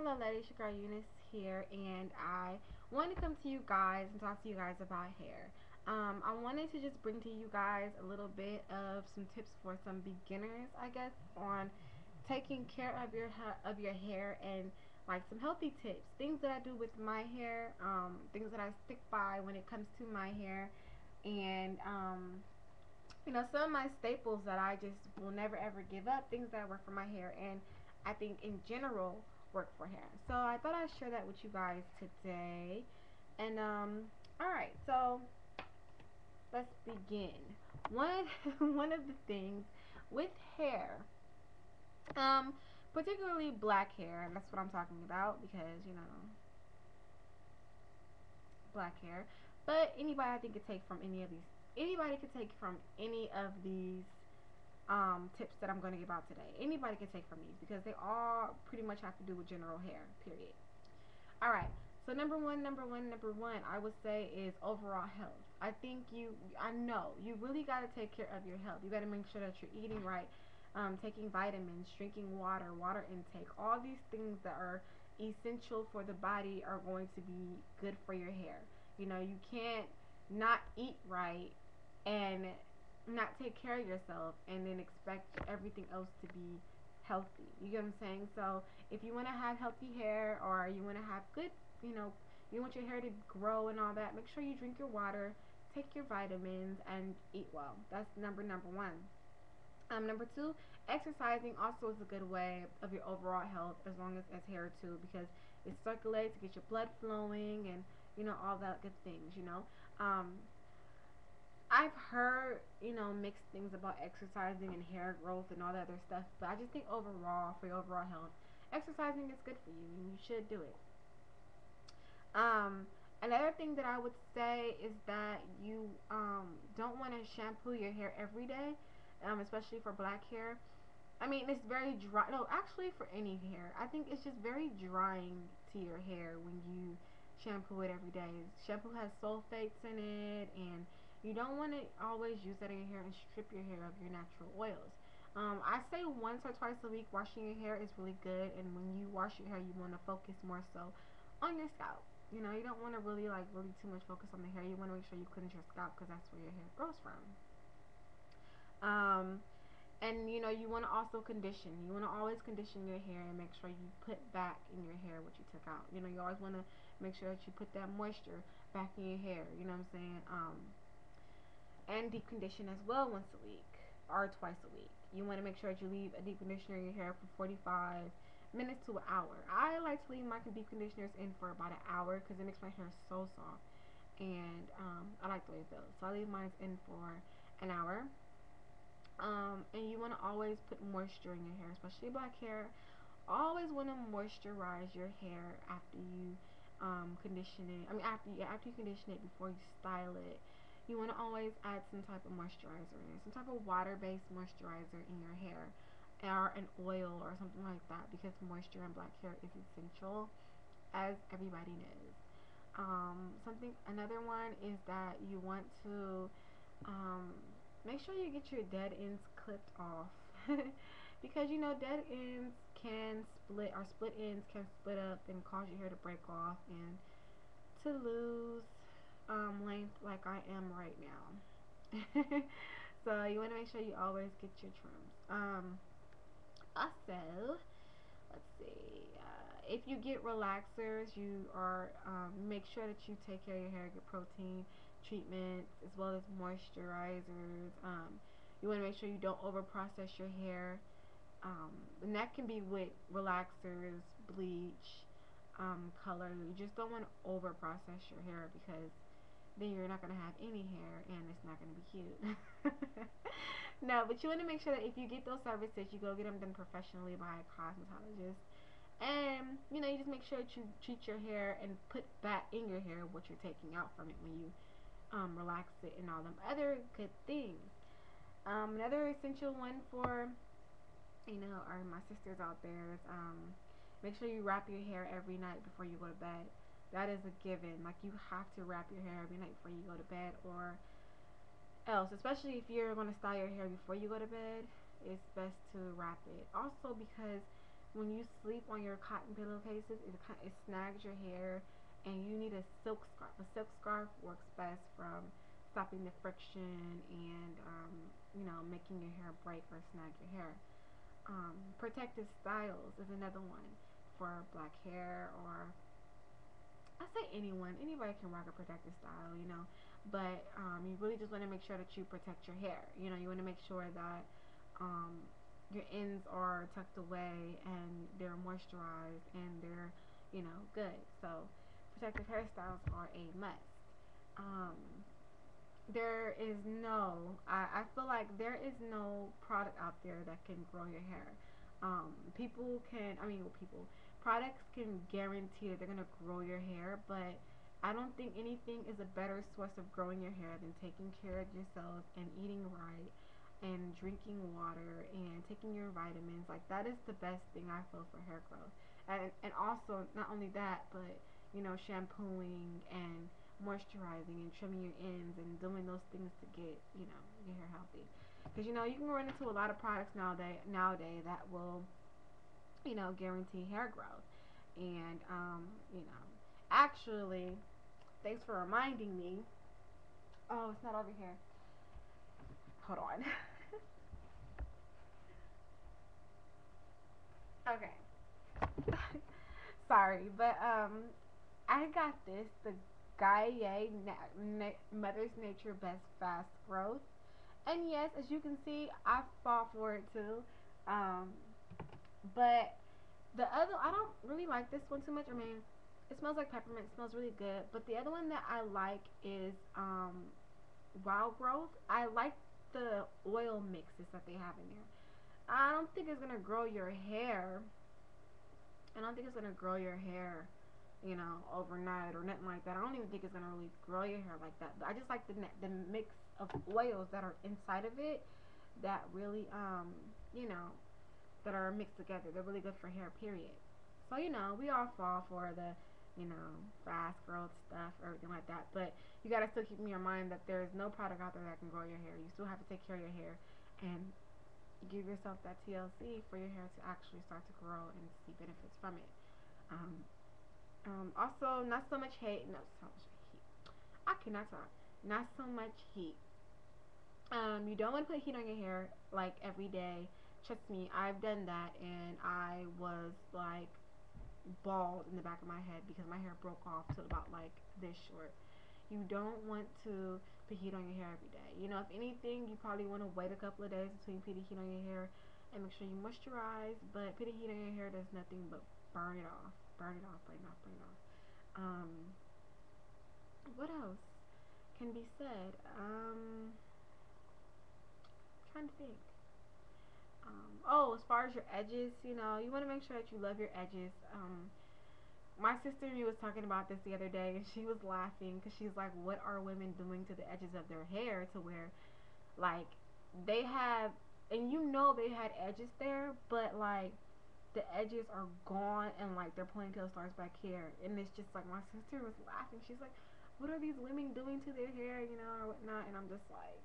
Hello ladies, your girl Eunice here, and I wanted to come to you guys and talk to you guys about hair. I wanted to just bring to you guys a little bit of some tips for some beginners, I guess, on taking care of your hair, and like some healthy tips, things that I do with my hair, things that I stick by when it comes to my hair, and some of my staples that I just will never ever give up, things that work for my hair, and I think in general work for hair. So I thought I'd share that with you guys today. And alright, so let's begin. One one of the things with hair, um, particularly black hair, and that's what I'm talking about because, black hair. But anybody I think could take from anybody could take from any of these tips that I'm going to give out today. Anybody can take from these because they all pretty much have to do with general hair, period. All right. So number one, I would say is overall health. I know you really got to take care of your health. You got to make sure that you're eating right, taking vitamins, drinking water, water intake. All these things that are essential for the body are going to be good for your hair. You can't not eat right and not take care of yourself and then expect everything else to be healthy. You get what I'm saying? So if you want to have healthy hair, or you want to have good, you know, you want your hair to grow and all that, make sure you drink your water, take your vitamins, and eat well. That's number one. Number two, exercising also is a good way of your overall health, as long as hair too, because it circulates, it gets your blood flowing, and all that good things. I've heard, mixed things about exercising and hair growth and all that other stuff, but I just think overall, for your overall health, exercising is good for you and you should do it. Um, Another thing that I would say is that you don't want to shampoo your hair every day, especially for black hair. I mean, it's very dry. No, actually, for any hair, I think it's just very drying to your hair when you shampoo it every day. Shampoo has sulfates in it, and you don't want to always use that in your hair and strip your hair of your natural oils. I say once or twice a week, washing your hair is really good. And when you wash your hair, you want to focus more so on your scalp. You don't want to really too much focus on the hair. You want to make sure you cleanse your scalp because that's where your hair grows from. Um, and you want to also condition. You want to always condition your hair and make sure you put back in your hair what you took out. You always want to make sure that you put that moisture back in your hair. You know what I'm saying? And deep condition as well once a week or twice a week. You want to make sure that you leave a deep conditioner in your hair for 45 minutes to an hour. I like to leave my deep conditioners in for about an hour because it makes my hair so soft, and I like the way it feels. So I leave mine in for an hour. And you want to always put moisture in your hair, especially black hair. Always want to moisturize your hair after you condition it. I mean, after you condition it, before you style it. You want to always add some type of moisturizer in it, some type of water-based moisturizer in your hair, or an oil or something like that, because moisture in black hair is essential, as everybody knows. Another one is that you want to um, make sure you get your dead ends clipped off, because dead ends can split, or split ends can split up and cause your hair to break off and to lose length like I am right now. So you want to make sure you always get your trims. Also, let's see. If you get relaxers, you are make sure that you take care of your hair, get protein treatments as well as moisturizers. You want to make sure you don't over process your hair, and that can be with relaxers, bleach, color. You just don't want to over process your hair, because then you're not going to have any hair and it's not going to be cute. No, but you want to make sure that if you get those services, you go get them done professionally by a cosmetologist. And, you just make sure that you treat your hair and put back in your hair what you're taking out from it when you relax it and all them other good things. Another essential one for, or my sisters out there is make sure you wrap your hair every night before you go to bed. That is a given. Like, you have to wrap your hair every night before you go to bed, or else, especially if you're going to style your hair before you go to bed, it's best to wrap it. Also, because when you sleep on your cotton pillowcases, it snags your hair, and you need a silk scarf. A silk scarf works best from stopping the friction and making your hair break or snag your hair. Protective styles is another one for black hair, or I say anybody can rock a protective style, but you really just want to make sure that you protect your hair. You want to make sure that um, your ends are tucked away and they're moisturized and they're, good. So protective hairstyles are a must. Um, there is I feel like there is no product out there that can grow your hair. People can, I mean, well, people, products can guarantee that they're going to grow your hair, but I don't think anything is a better source of growing your hair than taking care of yourself and eating right and drinking water and taking your vitamins. Like, that is the best thing I feel for hair growth. And also, not only that, but, shampooing and moisturizing and trimming your ends and doing those things to get, your hair healthy. Because, you can run into a lot of products nowadays that will, guarantee hair growth. And, actually, thanks for reminding me. Oh, it's not over here. Hold on. Okay. Sorry, but I got this, the Gaia Mother's Nature Best Fast Growth. And yes, as you can see, I fall for it too. Um, but the other, I don't really like this one too much. I mean, it smells like peppermint. It smells really good. But the other one that I like is Wild Growth. I like the oil mixes that they have in there. I don't think it's gonna grow your hair. I don't think it's gonna grow your hair, overnight or nothing like that. I don't even think it's gonna really grow your hair like that. But I just like the mix of oils that are inside of it that really you know that are mixed together. They're really good for hair, period. So, we all fall for the, fast growth stuff, everything like that. But you gotta still keep in your mind that there's no product out there that can grow your hair. You still have to take care of your hair and give yourself that TLC for your hair to actually start to grow and see benefits from it. Um, Also, not so much hate, not so much heat. I cannot talk. Not so much heat. You don't want to put heat on your hair like every day. Trust me, I've done that, and I was like bald in the back of my head because my hair broke off to about like this short. You don't want to put heat on your hair every day. If anything, you probably want to wait a couple of days between putting heat on your hair and make sure you moisturize. But putting heat on your hair does nothing but burn it off, burn it off, burn it off, burn it off. Um, what else can be said? Trying to think. Oh, as far as your edges, you want to make sure that you love your edges. My sister and me was talking about this the other day, and she was laughing because she's like, "What are women doing to the edges of their hair to where, like, they have, and they had edges there, but like the edges are gone and like their ponytail starts back here, and it's just like my sister was laughing. She's like, "What are these women doing to their hair, or whatnot?" And I'm just like,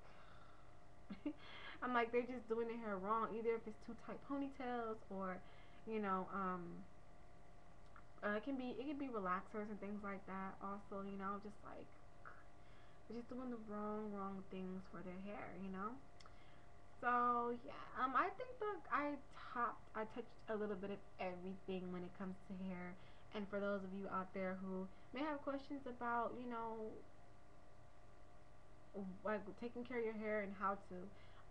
I'm like, they're just doing their hair wrong. Either if it's too tight ponytails or, you know, um, it can be relaxers and things like that. Also, just like they're just doing the wrong things for their hair. So yeah, I think that I touched a little bit of everything when it comes to hair. And for those of you out there who may have questions about, like taking care of your hair and how to,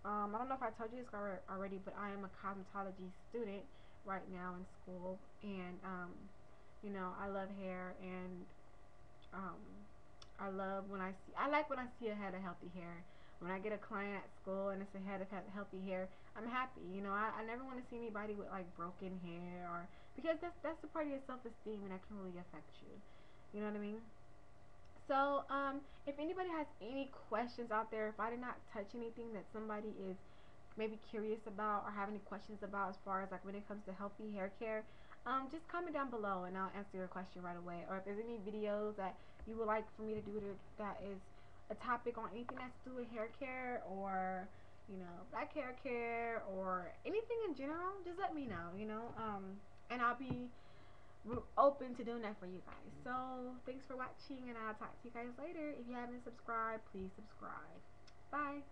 I don't know if I told you this already, but I am a cosmetology student right now in school, and I love hair, and um, I like when I see a head of healthy hair. When I get a client at school and it's a head of healthy hair, I'm happy. I never want to see anybody with like broken hair, or because that's a part of your self esteem and that can really affect you. You know what I mean? So, if anybody has any questions out there, if I did not touch anything that somebody is maybe curious about or have any questions about as far as like when it comes to healthy hair care, just comment down below and I'll answer your question right away. Or if there's any videos that you would like for me to do that is a topic on anything that's to do with hair care, or black hair care or anything in general, just let me know, and I'll be open to doing that for you guys. So thanks for watching, and I'll talk to you guys later. If you haven't subscribed, please subscribe. Bye.